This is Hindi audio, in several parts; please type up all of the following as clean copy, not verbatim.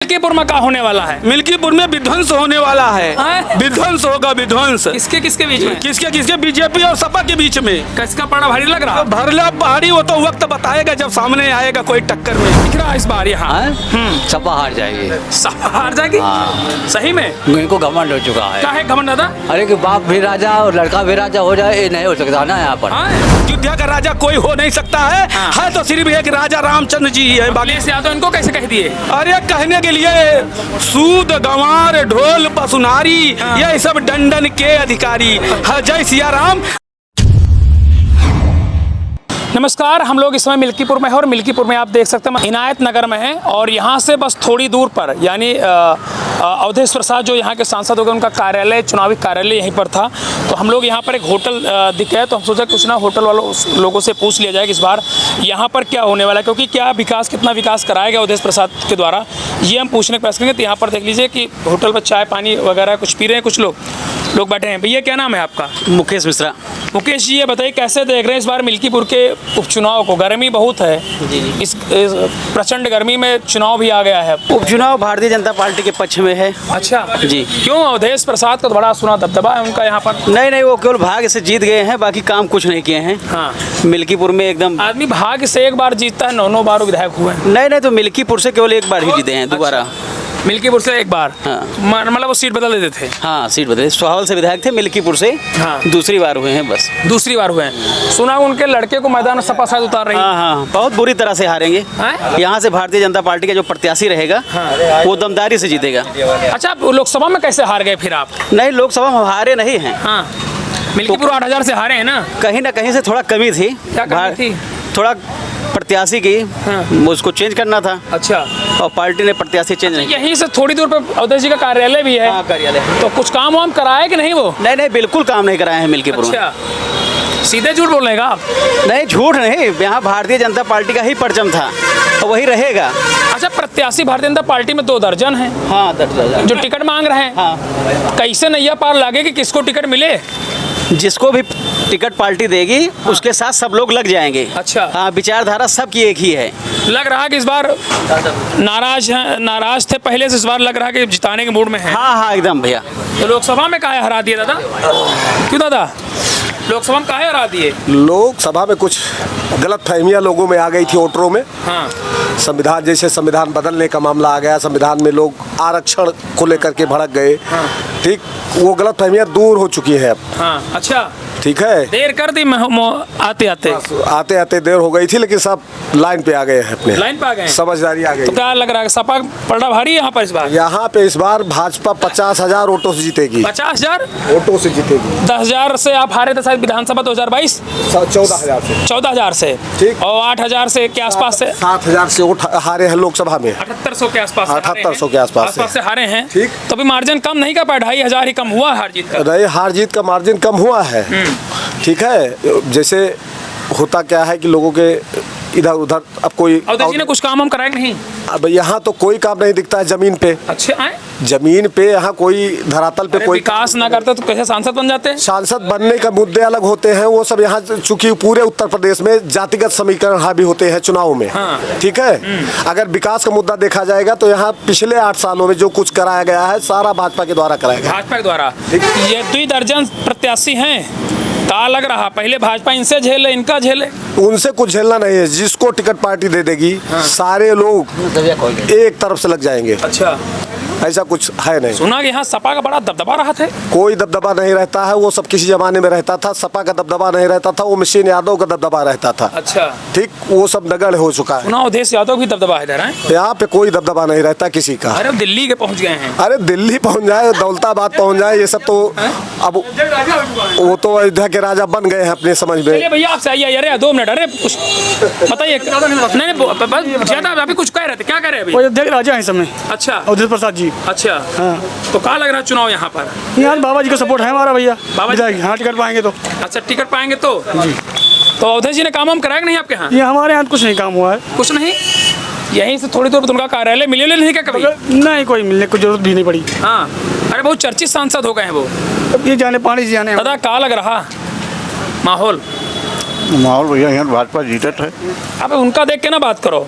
मिल्कीपुर में क्या होने वाला है? मिल्कीपुर में विध्वंस होने वाला है। विध्वंस होगा, विध्वंस। किसके किसके बीच में? किसके बीजेपी और सपा के बीच में। किसका पड़ा भारी लग रहा? भरला पहाड़ी वो तो वक्त बताएगा जब सामने आएगा कोई टक्कर में। दिख रहा है इस बार यहाँ सपा हार जाएगी। सपा हार जाएगी? सही में? इनको घमंड हो चुका है। क्या है घमंड दादा? अरे कि बाप भी राजा और लड़का भी राजा हो जाए, ये नहीं हो सकता ना यहाँ पर। अयोध्या का राजा कोई हो नहीं सकता है तो सिर्फ एक राजा रामचंद्र जी ही है। बाकी से तो इनको कैसे कह दिए? अरे कहने के लिए सूद गंवार ढोल पसुनारी ये सब दंडन के अधिकारी। जय सिया राम। नमस्कार, हम लोग इस समय मिल्कीपुर में हैं और मिल्कीपुर में आप देख सकते हैं इनायत नगर में है और यहाँ से बस थोड़ी दूर पर यानी अवधेश प्रसाद जो यहाँ के सांसद हो गए उनका कार्यालय, चुनावी कार्यालय यहीं पर था। तो हम लोग यहाँ पर एक होटल दिखे तो हम सोचा कुछ ना होटल वालों लोगों से पूछ लिया जाए कि इस बार यहाँ पर क्या होने वाला है, क्योंकि क्या विकास, कितना विकास कराया गया अवधेश प्रसाद के द्वारा, ये हम पूछने का प्रयास करेंगे। तो यहाँ पर देख लीजिए कि होटल पर चाय पानी वगैरह कुछ पी रहे हैं कुछ लोग बैठे हैं। भैया क्या नाम है आपका? मुकेश मिश्रा। मुकेश जी, ये बताइए कैसे देख रहे हैं इस बार मिल्कीपुर के उपचुनाव को? गर्मी बहुत है, इस प्रचंड गर्मी में चुनाव भी आ गया है। उपचुनाव भारतीय जनता पार्टी के पक्ष में है। अच्छा जी। क्यों? अवधेश प्रसाद का बड़ा सुना दबदबा है उनका यहाँ पर। नहीं, वो केवल भाग्य से जीत गए हैं, बाकी काम कुछ नहीं किए हैं। हाँ, मिल्कीपुर में एकदम आदमी भाग्य से एक बार जीतता है, 9 बार विधायक हुए हैं। नहीं, तो मिल्कीपुर से केवल एक बार ही जीते हैं दोबारा। मिल्कीपुर से एक बार? हाँ। मतलब वो सीट बदल देते थे? हाँ, सीट बदले। सोहावल से विधायक थे, मिल्कीपुर से दूसरी बार हुए हैं बस। दूसरी बार हुए हैं। सुना उनके लड़के को मैदान में सपा शायद उतार रही है। हाँ, बहुत बुरी तरह से हारेंगे। यहाँ से भारतीय जनता पार्टी का जो प्रत्याशी रहेगा वो दमदारी से जीतेगा। अच्छा, लोकसभा में कैसे हार गए फिर आप? नहीं, लोकसभा में हारे नहीं हैं। हाँ, मिल्कीपुर 8000 से हारे हैं ना? कहीं ना कहीं से थोड़ा कमी थी। क्या कमी थी? थोड़ा प्रत्याशी की उसको चेंज करना था। अच्छा, और पार्टी ने प्रत्याशी चेंज नहीं। यहीं से थोड़ी दूर पर अवधेश जी का कार्यालय भी है। हाँ, कार्यालय। तो कुछ काम वाम कराए कि नहीं वो? नहीं, बिल्कुल काम नहीं कराए हैं मिल्कीपुर में। अच्छा, सीधे झूठ बोल रहेगा आप? नहीं, झूठ नहीं, यहाँ भारतीय जनता पार्टी का ही परचम था और वही रहेगा। अच्छा, प्रत्याशी भारतीय जनता पार्टी में 2 दर्जन है। हाँ, 10,000 जो टिकट मांग रहे हैं। हाँ। कैसे नैया पार लागे कि किसको टिकट मिले? जिसको भी टिकट पार्टी देगी उसके साथ सब लोग लग जाएंगे। अच्छा। हाँ, विचारधारा सबकी एक ही है। लग रहा है कि इस बार नाराज थे पहले से, इस बार लग रहा है कि जिताने के मूड में है। हाँ, एकदम भैया। तो लोकसभा में काहे हरा दिए दादा? क्यों दादा, लोकसभा में काहे हरा दिए? लोकसभा में कुछ गलत फहमियाँ लोगों में आ गई थी वोटरों में। हाँ। संविधान, जैसे संविधान बदलने का मामला आ गया, संविधान में लोग आरक्षण को लेकर के भड़क गए। ठीक, वो गलत फहमियाँ दूर हो चुकी है अब। हाँ, अच्छा, ठीक है। देर कर दी आते आते देर हो गई थी, लेकिन सब लाइन पे आ गए हैं, अपने लाइन पे आ गए, समझदारी आ गई। तो क्या लग रहा है सपा पलड़ा भारी यहाँ पर इस बार? यहाँ पे इस बार भाजपा 50,000 वोटों से जीतेगी। 50,000 वोटों से जीतेगी। 10,000 से आप हारे थे शायद विधानसभा 2022। 14,000 से। 14,000 से। ठीक। और 8,000 से के आसपास से। 7,000 से वोट हारे हैं लोकसभा में। 7,800 के आसपास। 7,800 के आसपास से हारे हैं। ठीक। तो भी मार्जिन कम नहीं कर पाया, 2,500 ही कम हुआ हार जीत का। नहीं, हार जीत का मार्जिन कम हुआ है। ठीक है। जैसे होता क्या है कि लोगों के इधर उधर अब कोई अवधेश जी ने कुछ काम हम कराए नहीं? अब यहाँ तो कोई काम नहीं दिखता है जमीन पे। अच्छे आए जमीन पे यहाँ कोई धरातल पे कोई विकास ना करते तो कैसे सांसद बन जाते हैं? सांसद बनने का मुद्दे अलग होते हैं, वो सब यहाँ चूंकि पूरे उत्तर प्रदेश में जातिगत समीकरण हावी होते हैं चुनाव में। हाँ। ठीक है। अगर विकास का मुद्दा देखा जाएगा तो यहाँ पिछले 8 सालों में जो कुछ कराया गया है सारा भाजपा के द्वारा कराया गया। भाजपा के द्वारा। ये 2 दर्जन प्रत्याशी हैं, क्या लग रहा पहले भाजपा इनसे झेले इनका झेले? उनसे कुछ झेलना नहीं है, जिसको टिकट पार्टी दे देगी सारे लोग एक तरफ से लग जाएंगे। अच्छा, ऐसा कुछ है नहीं। सुना कि यहाँ सपा का बड़ा दबदबा रहा था। कोई दबदबा नहीं रहता है, वो सब किसी जमाने में रहता था। सपा का दबदबा नहीं रहता था, वो मिशन यादव का दबदबा रहता था। अच्छा, ठीक, वो सब नगण्य हो चुका है। सुना अवधेश यादव भी दबदबा इधर है। यहाँ पे कोई दबदबा नहीं रहता किसी का। अरे दिल्ली के पहुँच गए हैं। अरे दिल्ली पहुँच जाए, दौलताबाद पहुँच जाए, ये सब तो अब वो तो अयोध्या के राजा बन गए हैं अपने समझ में। चलिए भैया आपसे आइए, अरे 2 मिनट, अरे कुछ बताइए। नहीं, ज्यादा अभी कुछ कह रहे थे, क्या कह रहे हैं अभी? अयोध्या के राजा हैं समय। अच्छा, अवधेश प्रसाद जी। अच्छा। तो क्या लग रहा है चुनाव यहाँ पर? यहाँ बाबा जी का सपोर्ट है हमारा भैया। बाबा जी? हाँ, टिकट पाएंगे तो। अच्छा, टिकट पाएंगे तो जी। तो अवधेश जी ने काम वाम कराया कि नहीं आपके यहाँ? ये हमारे यहाँ कुछ नहीं काम हुआ है। कुछ नहीं? यहीं से थोड़ी दूर पर उनका कार्यालय मिले नहीं क्या कभी? नहीं, कोई मिलने की जरूरत भी नहीं पड़ी। हाँ, अरे बहुत चर्चित सांसद हो गए हैं वो। अब ये जाने पानी से जाने। दादा क्या लग रहा माहौल? माहौल भैया यहाँ भाजपा जीतत है। अब उनका देख के ना बात करो,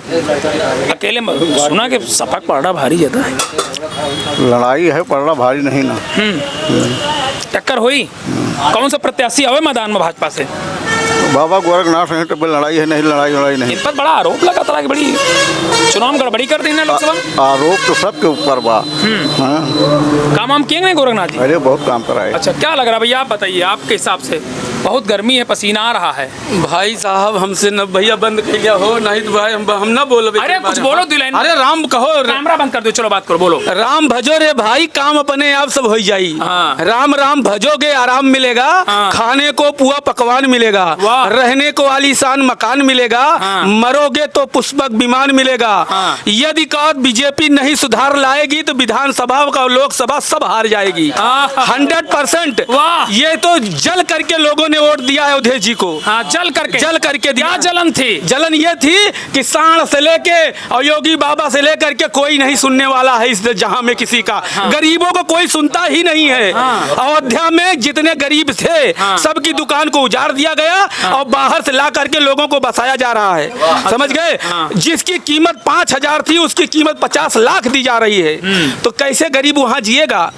अकेले सुना कि सपा पड़ा भारी ज्यादा है। लड़ाई है, पड़ना भारी नहीं ना। टक्कर हुई, कौन सा प्रत्याशी आवे मैदान में भाजपा से? बाबा गोरखनाथ है तो लड़ाई है नहीं, लड़ाई नहीं। इन पर बड़ा आरोप लगा था कि बड़ी चुनाव में गड़बड़ी कर दी ना लोकसभा। आरोप तो सबके ऊपर बा। हाँ। काम वाम किए नहीं गोरखनाथ जी? अरे बहुत काम कराए। अच्छा, क्या लग रहा है भैया, आप बताइए आपके हिसाब से? बहुत गर्मी है, पसीना आ रहा है। भाई साहब हमसे न भैया बंद कर लिया हो, नहीं तो भाई हम न बोलो। अरे कुछ बोलो दिलाइन। अरे राम कहो, कैमरा बंद कर दो, चलो बात करो, बोलो। राम भजो रे भाई, काम अपने आप सब हो जाई। हाँ। राम राम भजोगे आराम मिलेगा। हाँ। खाने को पुआ पकवान मिलेगा। वाह। रहने को आलीशान मकान मिलेगा। हाँ। मरोगे तो पुष्पक विमान मिलेगा। हाँ। यदि कहो बीजेपी नहीं सुधार लाएगी तो विधानसभा का लोकसभा सब हार जाएगी। 100%। वाह। ये तो जल करके लोगों ने वोट दिया है अवधेश जी को। हाँ, जल करके दिया। क्या जलन थी? जलन ये थी कि सांड से लेके और योगी बाबा से लेकर के कोई नहीं सुनने वाला है इस जहां में किसी का। हाँ। गरीबों को कोई सुनता ही नहीं है। हाँ। अयोध्या में जितने गरीब थे हाँ। सबकी दुकान को उजाड़ दिया गया। हाँ। और बाहर से ला करके लोगों को बसाया जा रहा है। समझ गए? हाँ। जिसकी कीमत 5,000 थी उसकी कीमत 50 लाख दी जा रही है। तो कैसे गरीब वहां जिएगा?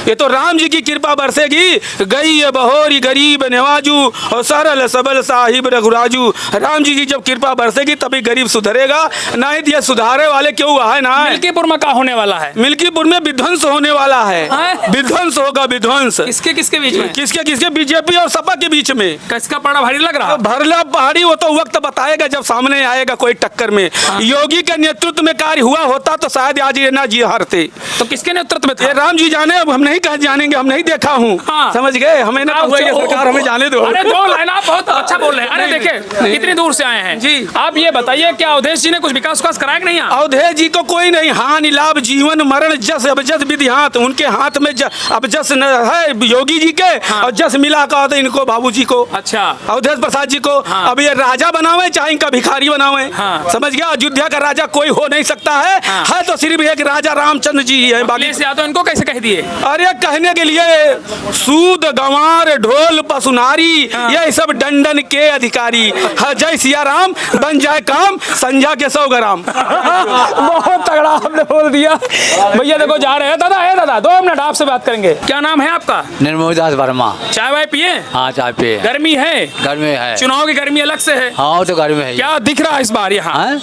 ये तो राम जी की कृपा बरसेगी। गई ये बहोरी गरीब नवाजू और सरल सबल साहिब रघुराजू। राम जी की जब कृपा बरसेगी तभी गरीब सुधरेगा, नहीं तो ये सुधारे वाले क्यों हुआ है ना। मिल्कीपुर में क्या होने वाला है? मिल्कीपुर में विध्वंस होने वाला है। हाँ? विध्वंस होगा, विध्वंस। किसके किसके बीच में? किसके बीजेपी और सपा के बीच में। किसका पड़ा भारी लग रहा? भरला पहाड़ी वो तो वक्त बताएगा जब सामने आएगा कोई टक्कर में। योगी के नेतृत्व में कार्य हुआ होता तो शायद आज ये ना जी हारते। तो किसके नेतृत्व में ये था? राम जी जाने, अब हम नहीं कह जानेंगे, हम नहीं देखा हूँ। हाँ। समझ गए? हमें ना हुआ ये सरकार, हमें जाने दो। अरे दो लाइन आप बहुत अच्छा बोल रहे हैं। अरे देखिए कितनी दूर से आए हैं जी। आप ये बताइए, क्या अवधेश जी ने कुछ विकास कराया कि नहीं? अवधेश जी को कोई नहीं, हानि लाभ जीवन मरण जस अब जस विधि हाथ, उनके हाथ में अब जस न है योगी जी के। हाँ। और जस मिला कहा था इनको बाबू जी को। अच्छा। अवधेश प्रसाद जी को। हाँ। अब ये राजा बनावे चाहे इनका भिखारी बनावे। हाँ। समझ गया? अयोध्या का राजा कोई हो नहीं सकता है। हाँ। है तो सिर्फ एक राजा रामचंद्र जी ही है। बाकी से यादव इनको कैसे कह दिए? अरे कहने के लिए सूद गंवार ढोल पसुनारी हाँ। ये सब डंडन के अधिकारी। जय सिया राम, बन जाए काम संध्या के 100 ग्राम। बहुत तगड़ा आपने बोल दिया भैया। देखो जा रहे हैं दादा, है दादा 2 मिनट आपसे बात करेंगे। क्या नाम है आपका? निर्मोही दास वर्मा। चाय वाय पिए? हाँ चाय पिए। गर्मी है? घर में है। चुनाव की गर्मी अलग से है। हाँ तो घर में है। क्या दिख रहा है इस बार यहाँ?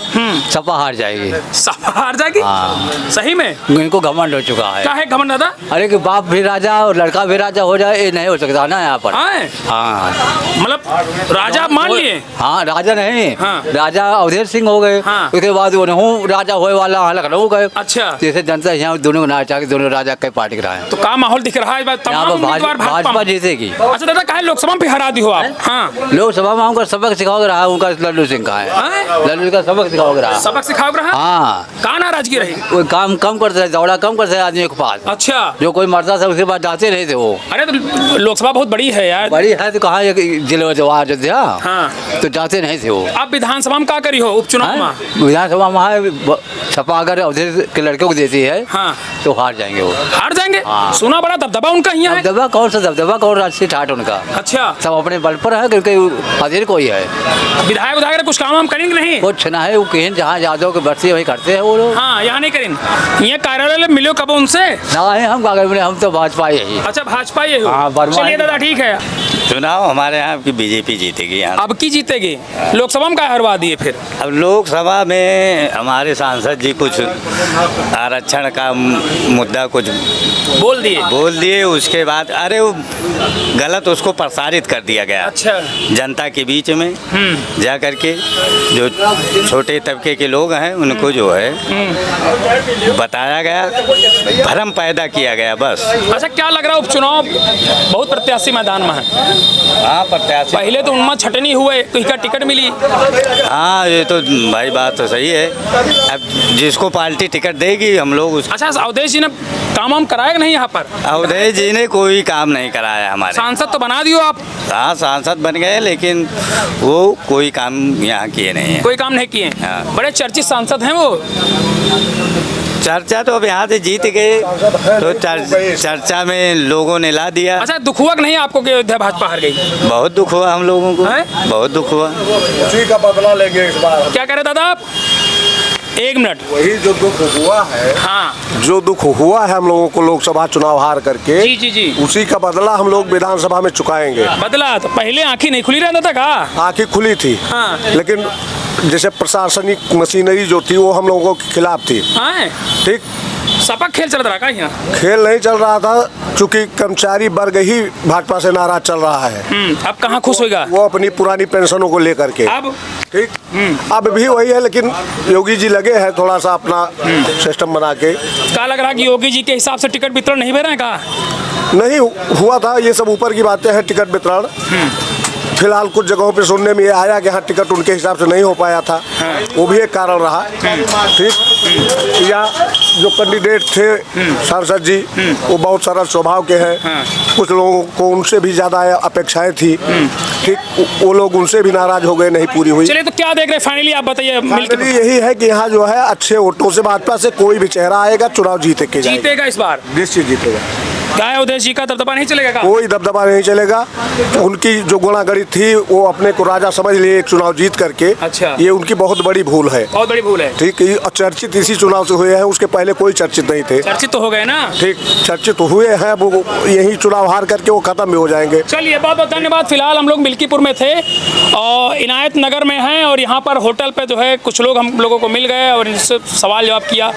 सपा हार जाएगी। सपा हार जाएगी? हाँ। सही में? इनको घमंड हो चुका है। क्या है घमंड दादा? अरे कि बाप भी राजा और लड़का भी राजा हो जाए, ये नहीं हो सकता ना यहाँ पर। हाँ, हाँ मतलब राजा आप मान लिए? हाँ राजा नहीं। हाँ। राजा अवधेश सिंह हो गए। हाँ। उसके बाद वो राजा होए वाला हाँ लखनऊ गए। अच्छा। जैसे जनता यहाँ दोनों को ना चाहे, दोनों राजा कई पार्टी रहा है। तो क्या माहौल दिख रहा है इस बार? यहाँ तमाम पर उम्मीदवार भाजपा जीतेगी। अच्छा दादा, कहा लोकसभा में हरा दी हो आप? हाँ। लोकसभा में हमको सबक सिखाओगे रहा, उनका लल्लू सिंह का है। हाँ? लल्लू का सबक सिखाओगे रहा। सबक सिखाओगे रहा? हाँ। कहाँ नाराजगी रही? वो काम कम करते थे, दौड़ा कम करते थे आदमी के पास। अच्छा। जो कोई मरता था उसके बाद जाते नहीं थे वो। अरे तो लोकसभा बहुत बड़ी है यार। बड़ी है तो कहाँ जिले में अयोध्या। हाँ। तो जाते नहीं थे वो। आप विधानसभा में क्या करी हो उपचुनाव में? विधानसभा में सपा अगर अवधेश के लड़के को देती है हाँ। तो हार जाएंगे वो। हार जाएंगे? हाँ। सुना बड़ा दबदबा उनका यहाँ है। दबदबा कौन सा दबदबा, कौन राजनीति ठाट उनका। अच्छा। सब अपने बल पर है, क्योंकि हाजिर कोई है। विधायक कुछ काम हम करेंगे नहीं? कुछ ना है, वो कहीं जहाँ यादव के बरसी वही करते हैं वो लोग। हाँ, यहाँ नहीं करेंगे। ये कार्यालय में मिलो कब उनसे? ना है, हम कागज में, हम तो भाजपा ही है। अच्छा, भाजपा ये हो। हाँ, वर्मा चलिए है। दादा ठीक है। चुनाव हमारे यहाँ की बीजेपी जीतेगी यहाँ। अब की जीतेगी? लोकसभा में क्या हरवा दिए फिर? अब लोकसभा में हमारे सांसद जी कुछ आरक्षण का मुद्दा कुछ बोल दिए उसके बाद अरे वो गलत उसको प्रसारित कर दिया गया। अच्छा। जनता के बीच में जा करके जो छोटे तबके के लोग हैं उनको जो है बताया गया, भ्रम पैदा किया गया बस। अच्छा, क्या लग रहा है उपचुनाव बहुत प्रत्याशी मैदान में है? हाँ प्रत्याशी पहले तो उनमें छटनी हुए तो इसका टिकट मिली। हाँ ये तो भाई बात तो सही है। अब जिसको पार्टी टिकट देगी हम लोग उस। अच्छा, अवधेश जी ने काम वाम कराया नहीं यहाँ पर? अवधेश जी ने कोई काम नहीं कराया हमारे। सांसद तो बना दियो आप। हाँ सांसद बन गए लेकिन वो कोई काम यहाँ किए नहीं है। कोई काम नहीं किए। हाँ। बड़े चर्चित सांसद हैं वो। चर्चा तो अब यहाँ से जीत गए तो चर्चा में लोगों ने ला दिया। अच्छा, दुख हुआ कि नहीं आपको कि अयोध्या भाजपा हार गई? बहुत दुख हुआ हम लोगों को, हैं? बहुत दुख हुआ। उसी का बदला लेंगे इस बार। क्या कह रहे दादा आप? एक मिनट। वही जो दुख हुआ है, हाँ जो दुख हुआ है हम लोगों को लोकसभा चुनाव हार करके, जी जी जी, उसी का बदला हम लोग विधानसभा में चुकाएंगे। बदला तो पहले आंखें नहीं खुली रहता था का? आंखें खुली थी, हाँ। लेकिन जैसे प्रशासनिक मशीनरी जो थी वो हम लोगों के खिलाफ थी। हाँ, ठीक, सपा खेल चल रहा का यहाँ? खेल नहीं चल रहा था, चूंकि कर्मचारी वर्ग ही भाजपा से नाराज चल रहा है। अब कहाँ खुश होगा? वो अपनी पुरानी पेंशनों को लेकर के। अब ठीक, अब भी वही है, लेकिन योगी जी लगे हैं थोड़ा सा अपना सिस्टम बना के। क्या लग रहा कि योगी जी के हिसाब से टिकट वितरण नहीं हो रहा है का? नहीं हुआ था, ये सब ऊपर की बातें हैं टिकट वितरण। फिलहाल कुछ जगहों पे सुनने में ये आया कि हाँ टिकट उनके हिसाब से नहीं हो पाया था, वो भी एक कारण रहा। ठीक, या जो कैंडिडेट थे सांसद जी वो बहुत सरल स्वभाव के हैं, कुछ लोगों को उनसे भी ज़्यादा अपेक्षाएं थी। ठीक, वो लोग उनसे भी नाराज हो गए, नहीं पूरी हुई। चलिए, तो क्या देख रहे हैं फाइनली आप बताइए? फाइनली यही है कि यहाँ जो है अच्छे वोटों से भाजपा से कोई भी चेहरा आएगा, चुनाव जीते के जाएगा। जीतेगा इस बार? निश्चित जीतेगा। क्या है, उदय जी का दबदबा नहीं चलेगा का? कोई दबदबा नहीं चलेगा। उनकी जो गुणागणित थी वो अपने को राजा समझ लिए एक चुनाव जीत करके। अच्छा। ये उनकी बहुत बड़ी भूल है। बहुत बड़ी भूल है। ठीक, ये चर्चित इसी चुनाव से हुए हैं, उसके पहले कोई चर्चित नहीं थे। चर्चित तो हो गए ना? ठीक, चर्चित हुए हैं, वो यही चुनाव हार करके वो खत्म भी हो जाएंगे। चलिए, बहुत बहुत धन्यवाद। फिलहाल हम लोग मिल्कीपुर में थे और इनायत नगर में हैं, और यहाँ पर होटल पे जो है कुछ लोग हम लोगों को मिल गए और इनसे सवाल जवाब किया।